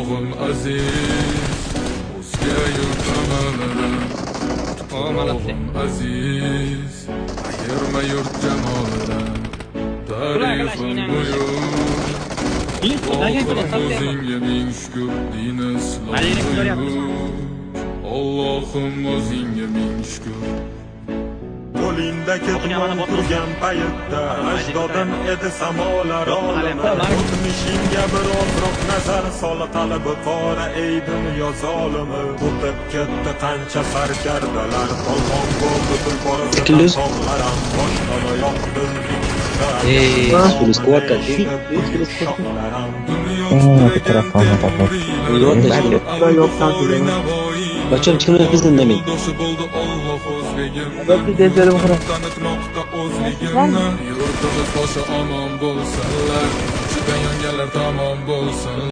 Toprog'im aziz, o'zga yurt amalim. Toprog'im aziz, ayirma yurt jamolidan. Tarixim buyuk, o'zingga ming shukr, dini islom buyuk. Allohim o'zingga ming shukr. Qo'lingda ketmon turgan paytda ajdodin edi samolar olimi. O'tmishingga bir ozroq nazar sol, qalbi qora ey dunyo zolimi. O'tib ketdi qancha sarkardalar, polvon bo'ldi tulporasidan tog'laram, boshdan oyoqdim. Сколько? Bacham chiqmay bizdan demang. Yurtimiz boshi omon bo'lsinlar, chiqayangalar tamom bo'lsin.